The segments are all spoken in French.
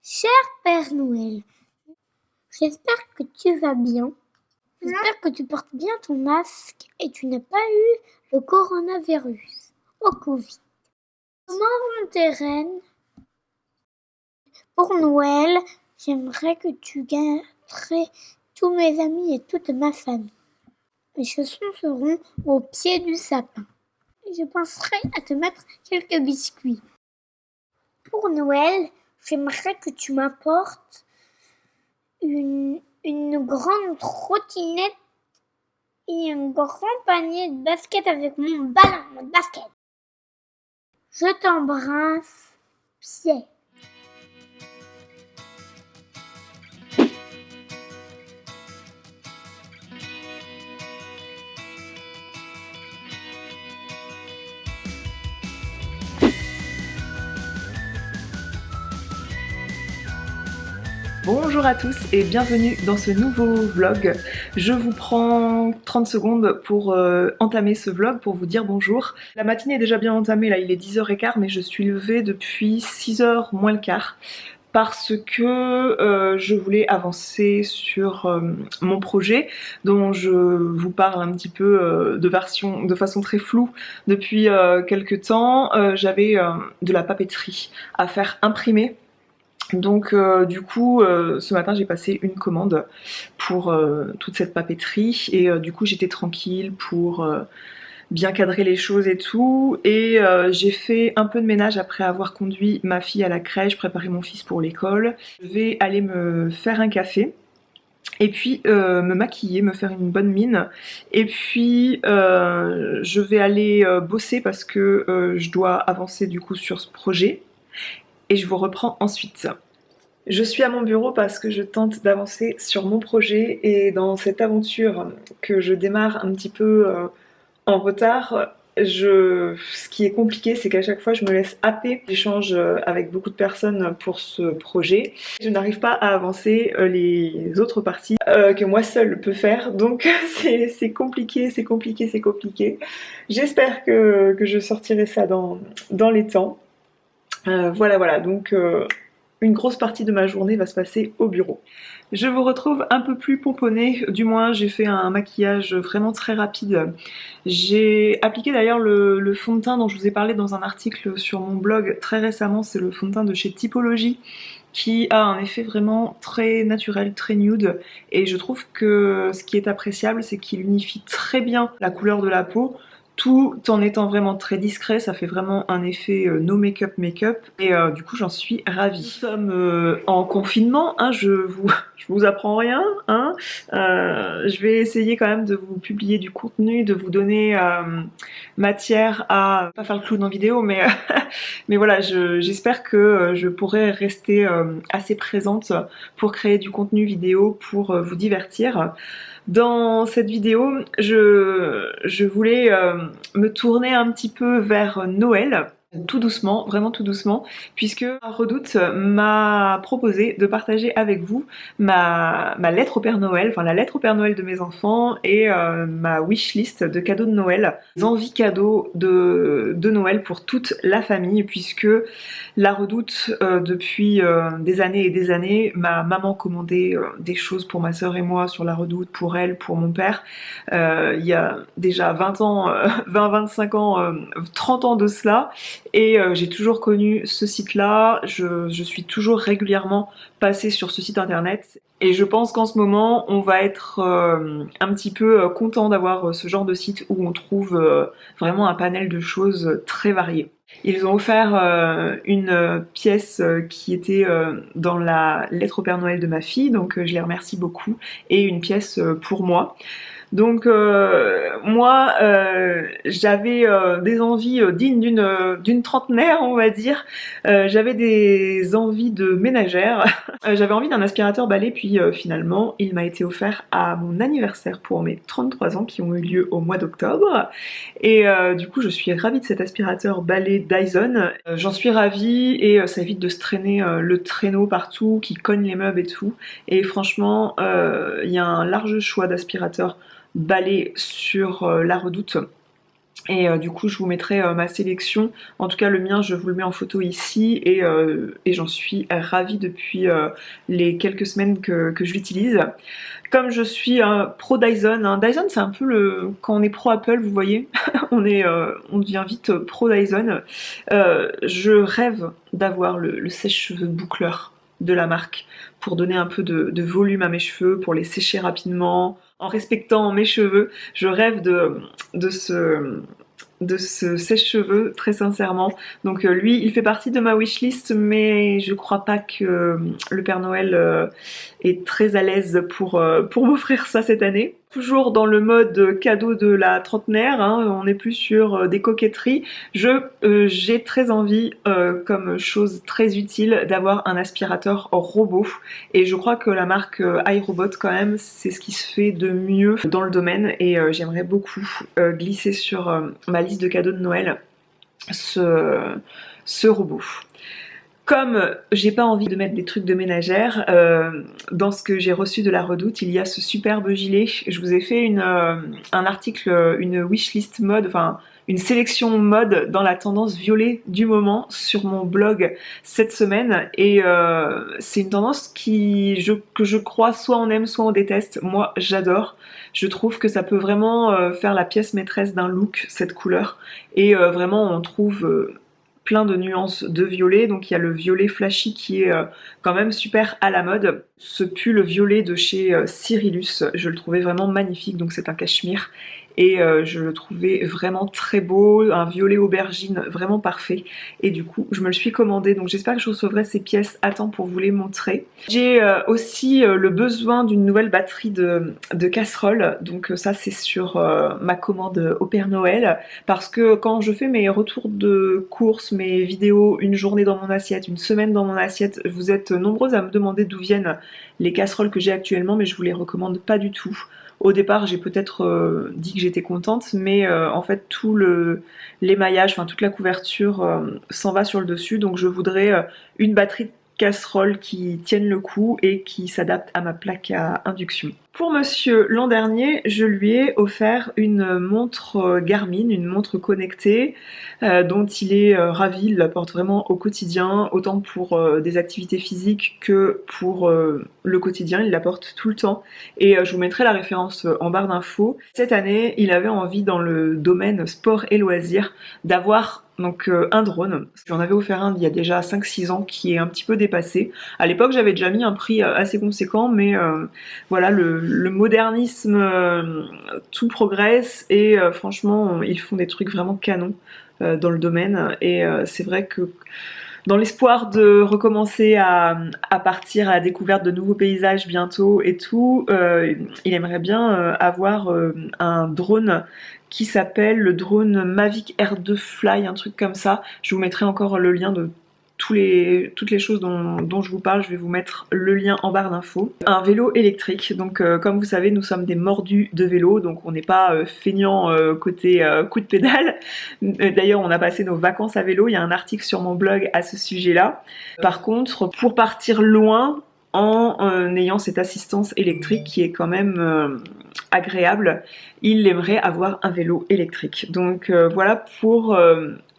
Cher Père Noël, j'espère que tu vas bien. J'espère que tu portes bien ton masque et tu n'as pas eu le coronavirus au Covid. Comment vont tes reines? Pour Noël, j'aimerais que tu garderais tous mes amis et toute ma famille. Mes chaussons seront au pied du sapin. Je penserai à te mettre quelques biscuits. Pour Noël, j'aimerais que tu m'apportes une grande trottinette et un grand panier de basket avec mon ballon de basket. Je t'embrasse, Pierre. Bonjour à tous et bienvenue dans ce nouveau vlog. Je vous prends 30 secondes pour entamer ce vlog, pour vous dire bonjour. La matinée est déjà bien entamée, là il est 10h15 mais je suis levée depuis 6h moins le quart parce que je voulais avancer sur mon projet dont je vous parle un petit peu de façon très floue depuis quelques temps. J'avais de la papeterie à faire imprimer. Donc du coup ce matin j'ai passé une commande pour toute cette papeterie et du coup j'étais tranquille pour bien cadrer les choses et tout, et j'ai fait un peu de ménage après avoir conduit ma fille à la crèche, préparé mon fils pour l'école. Je vais aller me faire un café et puis me maquiller, me faire une bonne mine, et puis je vais aller bosser parce que je dois avancer du coup sur ce projet. Et je vous reprends ensuite. Je suis à mon bureau parce que je tente d'avancer sur mon projet et dans cette aventure que je démarre un petit peu en retard, ce qui est compliqué, c'est qu'à chaque fois je me laisse happer. J'échange avec beaucoup de personnes pour ce projet. Je n'arrive pas à avancer les autres parties que moi seule peux faire, donc c'est compliqué, c'est compliqué, c'est compliqué. J'espère que je sortirai ça dans les temps. Voilà, donc une grosse partie de ma journée va se passer au bureau. Je vous retrouve un peu plus pomponnée, du moins j'ai fait un maquillage vraiment très rapide. J'ai appliqué d'ailleurs le fond de teint dont je vous ai parlé dans un article sur mon blog très récemment, c'est le fond de teint de chez Typologie, qui a un effet vraiment très naturel, très nude, et je trouve que ce qui est appréciable, c'est qu'il unifie très bien la couleur de la peau, tout en étant vraiment très discret. Ça fait vraiment un effet no make-up et du coup j'en suis ravie. Nous sommes en confinement, hein, je vous apprends rien, hein. Je vais essayer quand même de vous publier du contenu, de vous donner matière à pas faire le clown en vidéo, mais mais voilà, j'espère que je pourrai rester assez présente pour créer du contenu vidéo pour vous divertir. Dans cette vidéo, je voulais me tourner un petit peu vers Noël, tout doucement, vraiment tout doucement, puisque Redoute m'a proposé de partager avec vous ma lettre au Père Noël, enfin la lettre au Père Noël de mes enfants et ma wishlist de cadeaux de Noël, des envies cadeaux de Noël pour toute la famille, puisque la Redoute, depuis des années et des années, ma maman commandait des choses pour ma soeur et moi sur la Redoute, pour elle, pour mon père. Il y a déjà 20 ans, 20, 25 ans, 30 ans de cela, et j'ai toujours connu ce site-là. Je suis toujours régulièrement passée sur ce site internet. Et je pense qu'en ce moment, on va être un petit peu content d'avoir ce genre de site où on trouve vraiment un panel de choses très variées. Ils ont offert une pièce qui était dans la lettre au Père Noël de ma fille, donc je les remercie beaucoup, et une pièce pour moi. Donc moi j'avais des envies dignes d'une trentenaire, on va dire. J'avais des envies de ménagère. J'avais envie d'un aspirateur balai, puis finalement il m'a été offert à mon anniversaire pour mes 33 ans qui ont eu lieu au mois d'octobre. Et du coup je suis ravie de cet aspirateur balai Dyson. J'en suis ravie, et ça évite de se traîner le traîneau partout qui cogne les meubles et tout. Et franchement il y a un large choix d'aspirateurs balai sur la Redoute. Et du coup, je vous mettrai ma sélection. En tout cas, le mien, je vous le mets en photo ici. Et j'en suis ravie depuis les quelques semaines que je l'utilise. Comme je suis pro Dyson, hein, Dyson c'est un peu le... Quand on est pro Apple, vous voyez, on devient vite pro Dyson. Je rêve d'avoir le sèche-cheveux boucleur de la marque pour donner un peu de volume à mes cheveux, pour les sécher rapidement, en respectant mes cheveux. Je rêve de ce sèche-cheveux, très sincèrement. Donc lui, il fait partie de ma wishlist, mais je crois pas que le Père Noël est très à l'aise pour m'offrir ça cette année. Toujours dans le mode cadeau de la trentenaire, hein, on est plus sur des coquetteries. J'ai très envie, comme chose très utile, d'avoir un aspirateur robot. Et je crois que la marque iRobot, quand même, c'est ce qui se fait de mieux dans le domaine. Et j'aimerais beaucoup glisser sur ma liste de cadeaux de Noël ce robot. Comme j'ai pas envie de mettre des trucs de ménagère, dans ce que j'ai reçu de la Redoute, il y a ce superbe gilet. Je vous ai fait un article, une wishlist mode, enfin une sélection mode dans la tendance violet du moment sur mon blog cette semaine. Et c'est une tendance que je crois soit on aime, soit on déteste. Moi, j'adore. Je trouve que ça peut vraiment faire la pièce maîtresse d'un look, cette couleur. Et vraiment, on trouve... plein de nuances de violet, donc il y a le violet flashy qui est quand même super à la mode. Ce pull violet de chez Cyrillus, je le trouvais vraiment magnifique, donc c'est un cachemire, et je le trouvais vraiment très beau, un violet aubergine vraiment parfait, et du coup je me le suis commandé, donc j'espère que je recevrai ces pièces à temps pour vous les montrer. J'ai aussi le besoin d'une nouvelle batterie de casserole, donc ça c'est sur ma commande au Père Noël, parce que quand je fais mes retours de courses, mes vidéos, une journée dans mon assiette, une semaine dans mon assiette, vous êtes nombreuses à me demander d'où viennent les casseroles que j'ai actuellement, mais je vous les recommande pas du tout. Au départ, j'ai peut-être dit que j'étais contente, mais en fait, tout l'émaillage, enfin toute la couverture s'en va sur le dessus, donc je voudrais une batterie de casserole qui tienne le coup et qui s'adapte à ma plaque à induction. Pour monsieur, l'an dernier, je lui ai offert une montre Garmin, une montre connectée, dont il est ravi, il la porte vraiment au quotidien, autant pour des activités physiques que pour le quotidien, il la porte tout le temps. Et je vous mettrai la référence en barre d'infos. Cette année, il avait envie, dans le domaine sport et loisirs, d'avoir donc un drone. J'en avais offert un il y a déjà 5-6 ans qui est un petit peu dépassé. À l'époque, j'avais déjà mis un prix assez conséquent, mais voilà, le modernisme, tout progresse, et franchement, ils font des trucs vraiment canons dans le domaine. Et c'est vrai que dans l'espoir de recommencer à partir à la découverte de nouveaux paysages bientôt et tout, il aimerait bien avoir un drone qui s'appelle le drone Mavic Air 2 Fly, un truc comme ça. Je vous mettrai encore le lien de toutes les choses dont je vous parle, je vais vous mettre le lien en barre d'infos. Un vélo électrique, donc comme vous savez, nous sommes des mordus de vélo, donc on n'est pas feignant côté coup de pédale. D'ailleurs, on a passé nos vacances à vélo, il y a un article sur mon blog à ce sujet-là. Par contre, pour partir loin, en ayant cette assistance électrique qui est quand même agréable, il aimerait avoir un vélo électrique. Donc voilà pour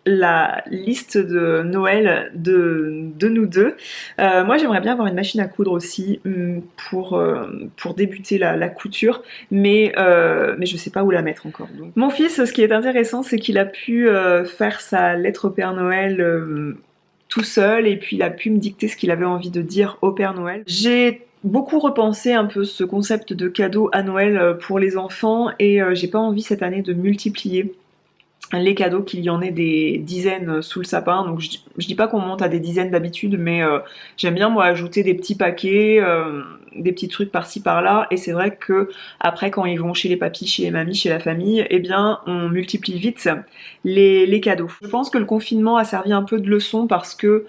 la liste de Noël de nous deux. Moi j'aimerais bien avoir une machine à coudre aussi pour débuter la couture, mais je sais pas où la mettre encore. Donc. Mon fils, ce qui est intéressant, c'est qu'il a pu faire sa lettre au Père Noël tout seul, et puis il a pu me dicter ce qu'il avait envie de dire au Père Noël. J'ai beaucoup repensé un peu ce concept de cadeau à Noël pour les enfants, et j'ai pas envie cette année de multiplier les cadeaux, qu'il y en ait des dizaines sous le sapin. Donc je dis pas qu'on monte à des dizaines d'habitude, mais j'aime bien moi ajouter des petits paquets, des petits trucs par-ci par-là, et c'est vrai que après, quand ils vont chez les papis, chez les mamies, chez la famille, eh bien on multiplie vite les cadeaux. Je pense que le confinement a servi un peu de leçon, parce que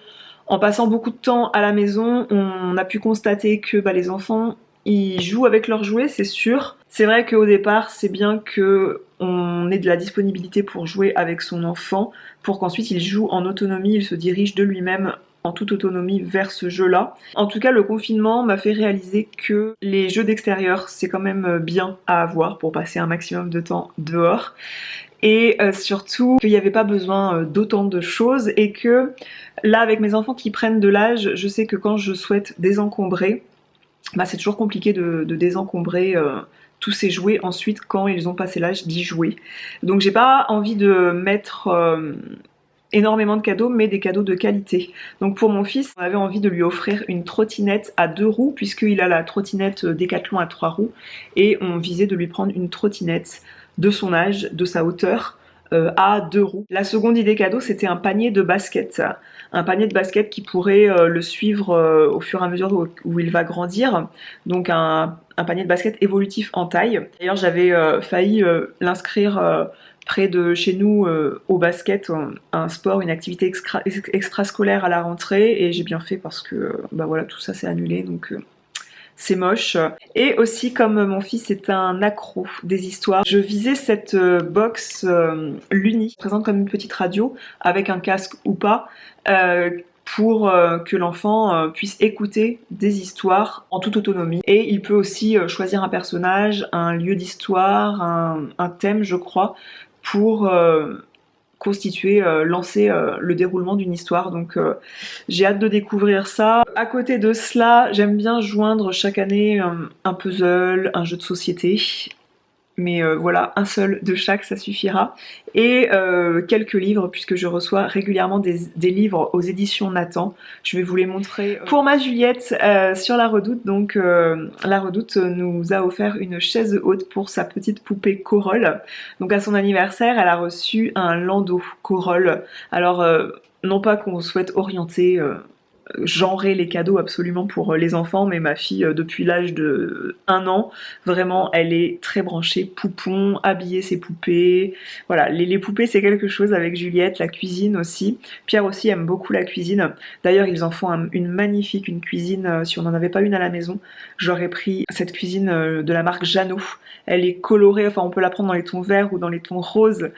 en passant beaucoup de temps à la maison, on a pu constater que les enfants, ils jouent avec leurs jouets, c'est sûr. C'est vrai qu'au départ, c'est bien qu'on ait de la disponibilité pour jouer avec son enfant, pour qu'ensuite il joue en autonomie, il se dirige de lui-même en toute autonomie vers ce jeu-là. En tout cas, le confinement m'a fait réaliser que les jeux d'extérieur, c'est quand même bien à avoir pour passer un maximum de temps dehors. et surtout qu'il n'y avait pas besoin d'autant de choses et que là avec mes enfants qui prennent de l'âge, je sais que quand je souhaite désencombrer, bah, c'est toujours compliqué de désencombrer tous ces jouets ensuite quand ils ont passé l'âge d'y jouer. Donc j'ai pas envie de mettre énormément de cadeaux, mais des cadeaux de qualité. Donc pour mon fils, on avait envie de lui offrir une trottinette à 2 roues, puisqu'il a la trottinette Décathlon à 3 roues, et on visait de lui prendre une trottinette de son âge, de sa hauteur, à 2 roues. La seconde idée cadeau, c'était un panier de basket. Un panier de basket qui pourrait le suivre au fur et à mesure où il va grandir. Donc un panier de basket évolutif en taille. D'ailleurs, j'avais failli l'inscrire près de chez nous au basket, un sport, une activité extrascolaire à la rentrée, et j'ai bien fait parce que bah voilà, tout ça s'est annulé, donc c'est moche. Et aussi, comme mon fils est un accro des histoires, je visais cette box Luni, présente comme une petite radio, avec un casque ou pas, pour que l'enfant puisse écouter des histoires en toute autonomie. Et il peut aussi choisir un personnage, un lieu d'histoire, un thème, je crois, pour constituer, lancer le déroulement d'une histoire. Donc j'ai hâte de découvrir ça. À côté de cela, j'aime bien joindre chaque année un puzzle, un jeu de société. Mais voilà, un seul de chaque, ça suffira. Et quelques livres, puisque je reçois régulièrement des livres aux éditions Nathan. Je vais vous les montrer. Pour ma Juliette, sur la Redoute, donc la Redoute nous a offert une chaise haute pour sa petite poupée Corolle. Donc à son anniversaire, elle a reçu un landau Corolle. Alors, non pas qu'on souhaite orienter genrer les cadeaux absolument pour les enfants, mais ma fille depuis l'âge de 1 an, vraiment elle est très branchée poupon, habiller ses poupées, voilà, les poupées c'est quelque chose avec Juliette, la cuisine aussi. Pierre aussi aime beaucoup la cuisine, d'ailleurs ils en font une magnifique, une cuisine, si on n'en avait pas une à la maison, j'aurais pris cette cuisine de la marque Jeannot, elle est colorée, enfin on peut la prendre dans les tons verts ou dans les tons roses.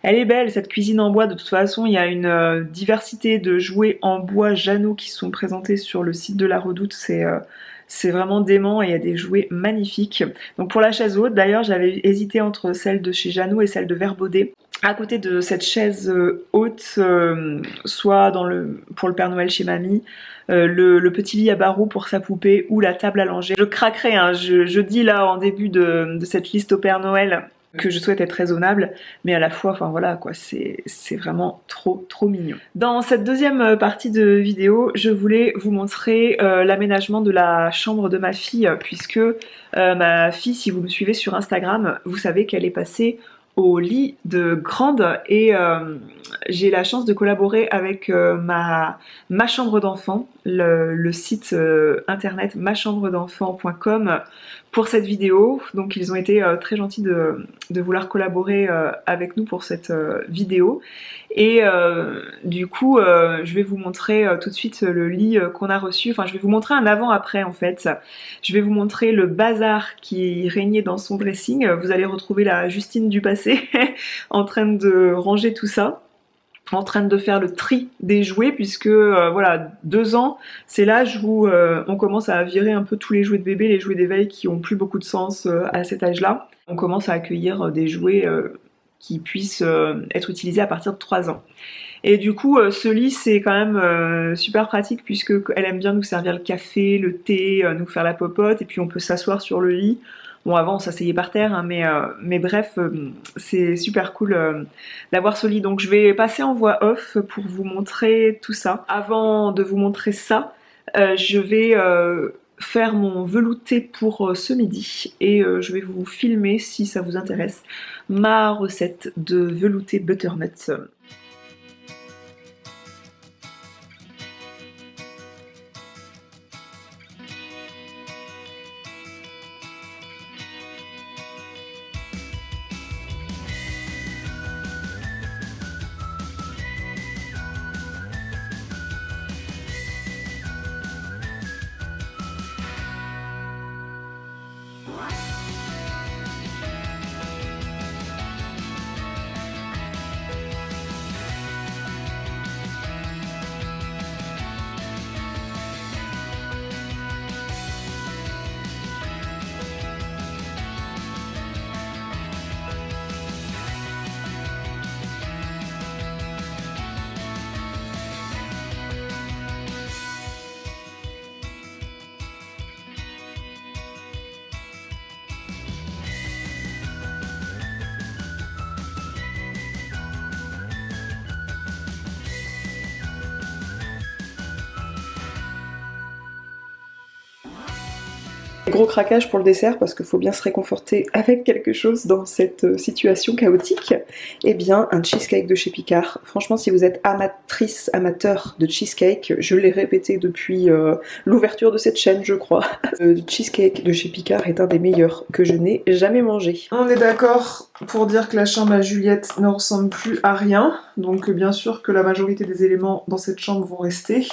Elle est belle cette cuisine en bois, de toute façon il y a une diversité de jouets en bois Jeannot qui sont présentés sur le site de la Redoute, c'est vraiment dément et il y a des jouets magnifiques. Donc pour la chaise haute, d'ailleurs j'avais hésité entre celle de chez Jeannot et celle de Verbaudet. À côté de cette chaise haute, soit pour le Père Noël chez mamie, le petit lit à barreaux pour sa poupée ou la table à langer. Je craquerai, hein, je dis là en début de cette liste au Père Noël que je souhaite être raisonnable, mais à la fois, enfin voilà quoi, c'est vraiment trop mignon. Dans cette deuxième partie de vidéo, je voulais vous montrer l'aménagement de la chambre de ma fille, puisque ma fille, si vous me suivez sur Instagram, vous savez qu'elle est passée au lit de grande et j'ai la chance de collaborer avec ma chambre d'enfant, le site internet machambred'enfant.com pour cette vidéo. Donc ils ont été très gentils de vouloir collaborer avec nous pour cette vidéo. Et du coup, je vais vous montrer tout de suite le lit qu'on a reçu. Enfin, je vais vous montrer un avant-après en fait. Je vais vous montrer le bazar qui régnait dans son dressing. Vous allez retrouver la Justine du passé en train de ranger tout ça, en train de faire le tri des jouets, puisque voilà, 2 ans, c'est l'âge où on commence à virer un peu tous les jouets de bébé, les jouets d'éveil qui ont plus beaucoup de sens à cet âge-là. On commence à accueillir des jouets qui puissent être utilisés à partir de 3 ans. Et du coup, ce lit, c'est quand même super pratique, puisque elle aime bien nous servir le café, le thé, nous faire la popote, et puis on peut s'asseoir sur le lit. Bon, avant on s'asseyait par terre, hein, mais bref, c'est super cool d'avoir ce lit. Donc je vais passer en voix off pour vous montrer tout ça. Avant de vous montrer ça, je vais faire mon velouté pour ce midi et je vais vous filmer, si ça vous intéresse, ma recette de velouté butternut. Gros craquage pour le dessert parce qu'il faut bien se réconforter avec quelque chose dans cette situation chaotique. Eh bien, un cheesecake de chez Picard. Franchement, si vous êtes amateur de cheesecake, je l'ai répété depuis l'ouverture de cette chaîne, je crois. Le cheesecake de chez Picard est un des meilleurs que je n'ai jamais mangé. On est d'accord pour dire que la chambre à Juliette ne ressemble plus à rien. Donc bien sûr que la majorité des éléments dans cette chambre vont rester.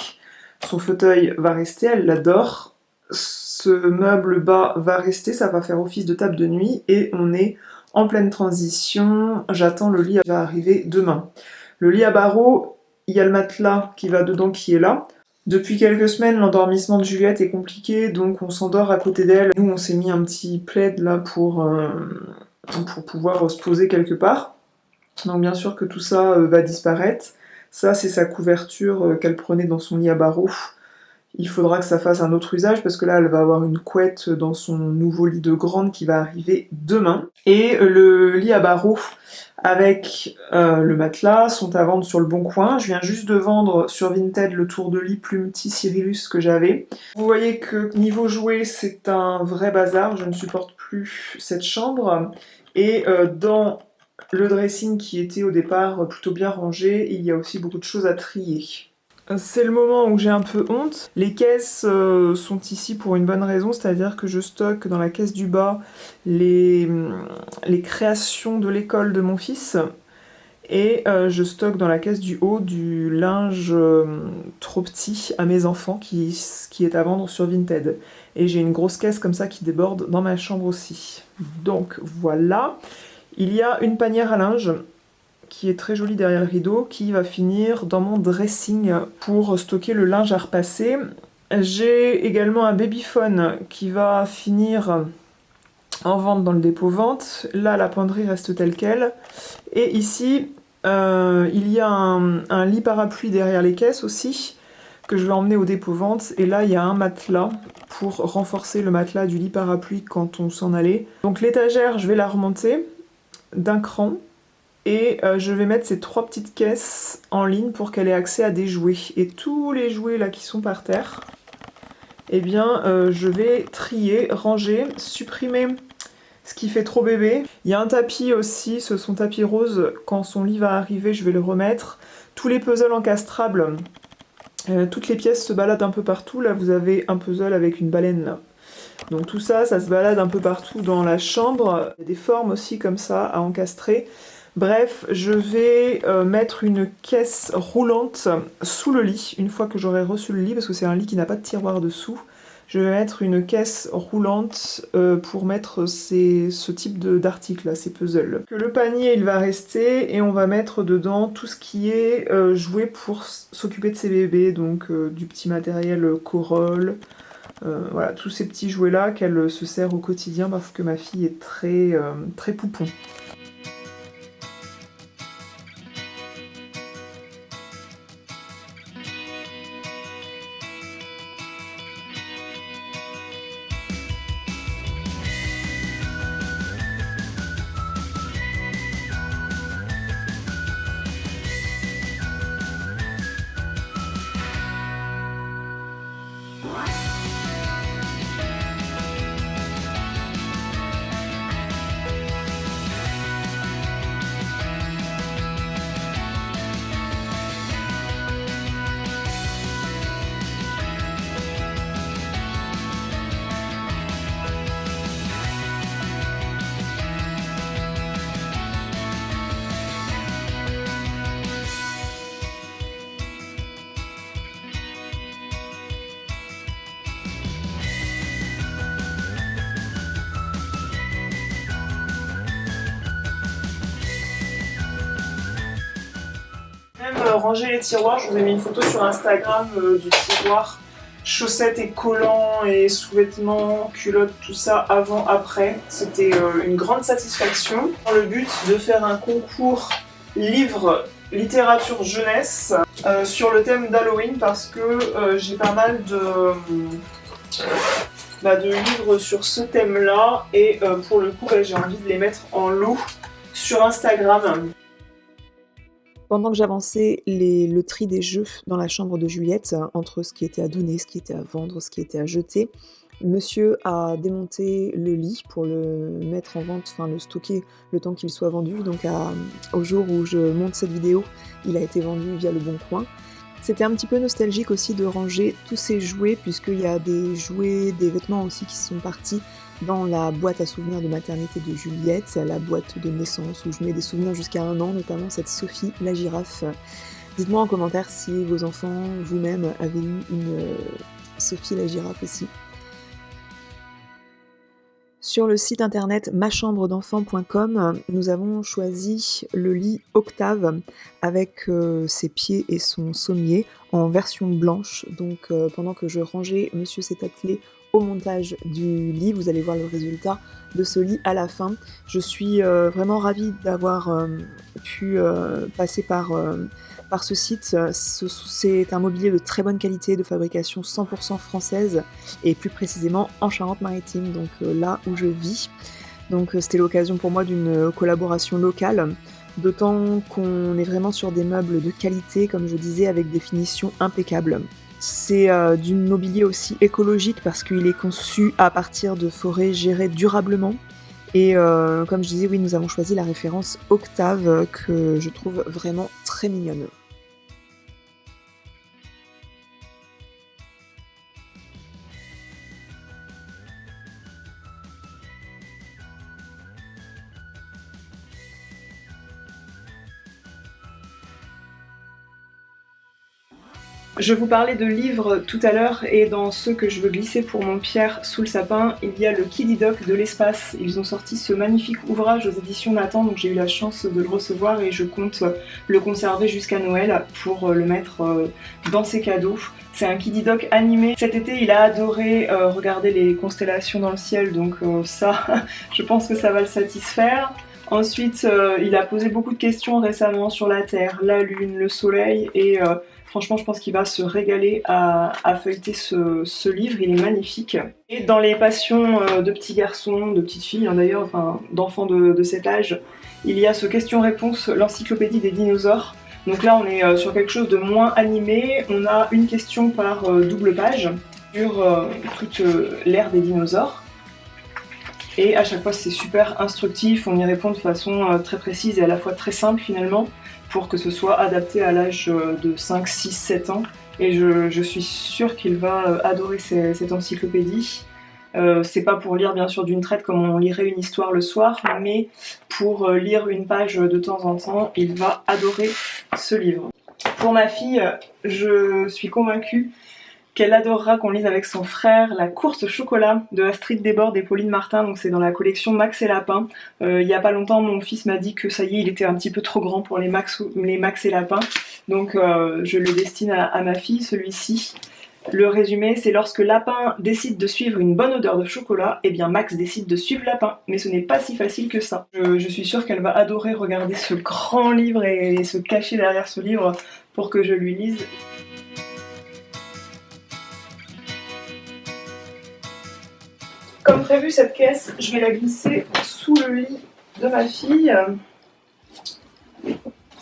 Son fauteuil va rester, elle l'adore. Ce meuble bas va rester, ça va faire office de table de nuit et on est en pleine transition. J'attends le lit qui va arriver demain. Le lit à barreaux, il y a le matelas qui va dedans qui est là. Depuis quelques semaines, l'endormissement de Juliette est compliqué, donc on s'endort à côté d'elle. Nous, on s'est mis un petit plaid là pour pouvoir se poser quelque part. Donc bien sûr que tout ça va disparaître. Ça, c'est sa couverture qu'elle prenait dans son lit à barreaux. Il faudra que ça fasse un autre usage parce que là elle va avoir une couette dans son nouveau lit de grande qui va arriver demain. Et le lit à barreaux avec le matelas sont à vendre sur le Bon Coin. Je viens juste de vendre sur Vinted le tour de lit plus petit Cyrillus que j'avais. Vous voyez que niveau jouet c'est un vrai bazar, je ne supporte plus cette chambre. Et dans le dressing qui était au départ plutôt bien rangé, il y a aussi beaucoup de choses à trier. C'est le moment où j'ai un peu honte. Les caisses sont ici pour une bonne raison, c'est-à-dire que je stocke dans la caisse du bas les créations de l'école de mon fils et je stocke dans la caisse du haut du linge trop petit à mes enfants qui est à vendre sur Vinted. Et j'ai une grosse caisse comme ça qui déborde dans ma chambre aussi. Donc voilà, il y a une panière à linge qui est très jolie derrière le rideau, qui va finir dans mon dressing pour stocker le linge à repasser. J'ai également un babyphone qui va finir en vente dans le dépôt-vente. Là, la penderie reste telle qu'elle. Et ici, il y a un lit parapluie derrière les caisses aussi, que je vais emmener au dépôt-vente. Et là, il y a un matelas pour renforcer le matelas du lit parapluie quand on s'en allait. Donc l'étagère, je vais la remonter d'un cran. Et je vais mettre ces 3 petites caisses en ligne pour qu'elle ait accès à des jouets. Et tous les jouets là qui sont par terre, eh bien je vais trier, ranger, supprimer ce qui fait trop bébé. Il y a un tapis aussi, son tapis rose, quand son lit va arriver, je vais le remettre. Tous les puzzles encastrables, toutes les pièces se baladent un peu partout. Là vous avez un puzzle avec une baleine là. Donc tout ça, ça se balade un peu partout dans la chambre. Il y a des formes aussi comme ça à encastrer. Bref, je vais mettre une caisse roulante sous le lit, une fois que j'aurai reçu le lit, parce que c'est un lit qui n'a pas de tiroir dessous. Je vais mettre une caisse roulante pour mettre ce type d'articles, là, ces puzzles. Que le panier, il va rester, et on va mettre dedans tout ce qui est jouet pour s'occuper de ses bébés, donc du petit matériel Corolle, voilà, tous ces petits jouets-là qu'elle se sert au quotidien, parce que ma fille est très poupon. Ranger les tiroirs, je vous ai mis une photo sur Instagram du tiroir chaussettes et collants et sous-vêtements, culottes, tout ça avant, après. C'était une grande satisfaction. Dans le but de faire un concours livre littérature jeunesse sur le thème d'Halloween parce que j'ai pas mal de livres sur ce thème-là et pour le coup j'ai envie de les mettre en lot sur Instagram. Pendant que j'avançais le tri des jeux dans la chambre de Juliette, entre ce qui était à donner, ce qui était à vendre, ce qui était à jeter, Monsieur a démonté le lit pour le mettre en vente, enfin le stocker le temps qu'il soit vendu. Donc au jour où je monte cette vidéo, il a été vendu via Le Bon Coin. C'était un petit peu nostalgique aussi de ranger tous ces jouets, puisqu'il y a des jouets, des vêtements aussi qui sont partis dans la boîte à souvenirs de maternité de Juliette, la boîte de naissance où je mets des souvenirs jusqu'à 1 an, notamment cette Sophie la girafe. Dites-moi en commentaire si vos enfants, vous-même, avez eu une Sophie la girafe aussi. Sur le site internet machambredenfant.com, nous avons choisi le lit Octave avec ses pieds et son sommier en version blanche. Donc pendant que je rangeais, monsieur s'est attelé au montage du lit. Vous allez voir le résultat de ce lit à la fin. Je suis vraiment ravie d'avoir pu passer par ce site. C'est un mobilier de très bonne qualité, de fabrication 100% française et plus précisément en Charente-Maritime, donc là où je vis. Donc c'était l'occasion pour moi d'une collaboration locale, d'autant qu'on est vraiment sur des meubles de qualité, comme je disais, avec des finitions impeccables. C'est du mobilier aussi écologique parce qu'il est conçu à partir de forêts gérées durablement. Et comme je disais, oui, nous avons choisi la référence Octave que je trouve vraiment très mignonne. Je vous parlais de livres tout à l'heure et dans ceux que je veux glisser pour mon Pierre sous le sapin, il y a le Kididoc de l'espace. Ils ont sorti ce magnifique ouvrage aux éditions Nathan, donc j'ai eu la chance de le recevoir et je compte le conserver jusqu'à Noël pour le mettre dans ses cadeaux. C'est un Kididoc animé. Cet été, il a adoré regarder les constellations dans le ciel, donc ça, je pense que ça va le satisfaire. Ensuite, il a posé beaucoup de questions récemment sur la Terre, la Lune, le Soleil et franchement, je pense qu'il va se régaler à feuilleter ce livre, il est magnifique. Et dans les passions de petits garçons, de petites filles d'ailleurs, enfin d'enfants de cet âge, il y a ce question-réponse, l'encyclopédie des dinosaures. Donc là, on est sur quelque chose de moins animé. On a une question par double page sur toute l'ère des dinosaures. Et à chaque fois, c'est super instructif. On y répond de façon très précise et à la fois très simple finalement, pour que ce soit adapté à l'âge de 5, 6, 7 ans. Et je suis sûre qu'il va adorer cette encyclopédie. C'est pas pour lire bien sûr d'une traite comme on lirait une histoire le soir, mais pour lire une page de temps en temps, il va adorer ce livre. Pour ma fille, je suis convaincue qu'elle adorera qu'on lise avec son frère La course au chocolat de Astrid Desbordes et Pauline Martin, donc c'est dans la collection Max et Lapin. Il y a pas longtemps, mon fils m'a dit que ça y est, il était un petit peu trop grand pour les Max et Lapin, donc je le destine à ma fille, celui-ci. Le résumé, c'est lorsque Lapin décide de suivre une bonne odeur de chocolat, et bien Max décide de suivre Lapin. Mais ce n'est pas si facile que ça. Je suis sûre qu'elle va adorer regarder ce grand livre et se cacher derrière ce livre pour que je lui lise. Comme prévu, cette caisse, je vais la glisser sous le lit de ma fille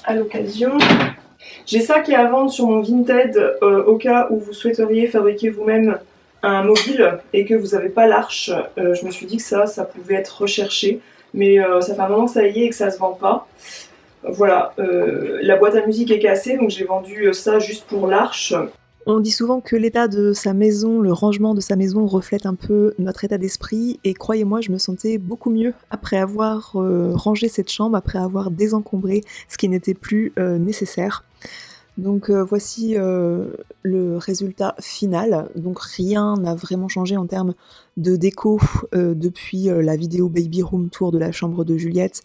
à l'occasion. J'ai ça qui est à vendre sur mon Vinted au cas où vous souhaiteriez fabriquer vous-même un mobile et que vous n'avez pas l'arche. Je me suis dit que ça pouvait être recherché, mais ça fait un moment que ça y est et que ça se vend pas. Voilà, la boîte à musique est cassée, donc j'ai vendu ça juste pour l'arche. On dit souvent que l'état de sa maison, le rangement de sa maison reflète un peu notre état d'esprit et croyez-moi, je me sentais beaucoup mieux après avoir rangé cette chambre, après avoir désencombré ce qui n'était plus nécessaire. Donc voici le résultat final. Donc rien n'a vraiment changé en termes de déco depuis la vidéo Baby Room Tour de la chambre de Juliette,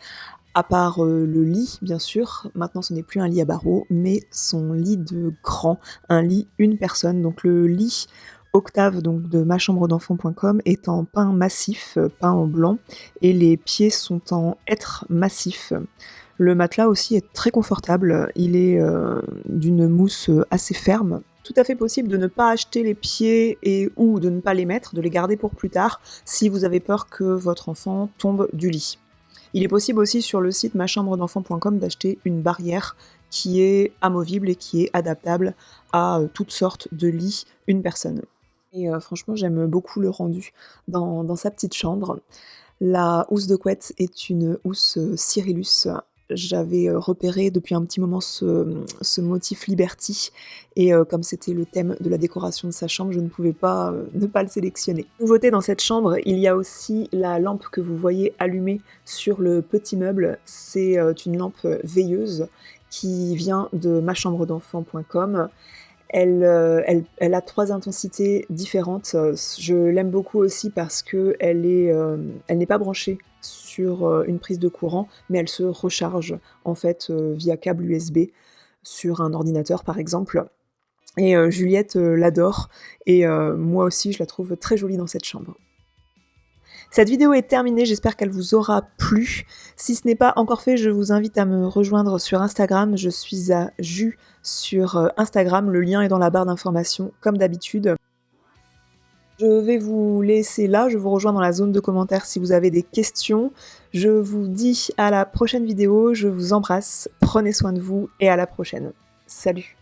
à part le lit, bien sûr. Maintenant, ce n'est plus un lit à barreaux, mais son lit de grand, un lit une personne. Donc le lit Octave donc, de machambredenfant.com est en pin massif, peint en blanc, et les pieds sont en hêtre massif. Le matelas aussi est très confortable, il est d'une mousse assez ferme. Tout à fait possible de ne pas acheter les pieds ou de ne pas les mettre, de les garder pour plus tard, si vous avez peur que votre enfant tombe du lit. Il est possible aussi sur le site machambredenfant.com d'acheter une barrière qui est amovible et qui est adaptable à toutes sortes de lits, une personne. Et franchement, j'aime beaucoup le rendu dans sa petite chambre. La housse de couette est une housse, Cyrillus. J'avais, repéré depuis un petit moment ce motif Liberty et comme c'était le thème de la décoration de sa chambre, je ne pouvais pas, ne pas le sélectionner. Nouveauté dans cette chambre, il y a aussi la lampe que vous voyez allumée sur le petit meuble. C'est, une lampe, veilleuse qui vient de machambredenfant.com. Elle a 3 intensités différentes. Je l'aime beaucoup aussi parce qu'elle elle n'est pas branchée sur, une prise de courant, mais elle se recharge en fait, via câble USB sur un ordinateur par exemple et Juliette, l'adore et moi aussi je la trouve très jolie dans cette chambre. Cette vidéo est terminée, j'espère qu'elle vous aura plu. Si ce n'est pas encore fait, je vous invite à me rejoindre sur Instagram. Je suis à Jus sur Instagram, le lien est dans la barre d'informations comme d'habitude. Je vais vous laisser là, je vous rejoins dans la zone de commentaires si vous avez des questions. Je vous dis à la prochaine vidéo, je vous embrasse, prenez soin de vous et à la prochaine. Salut!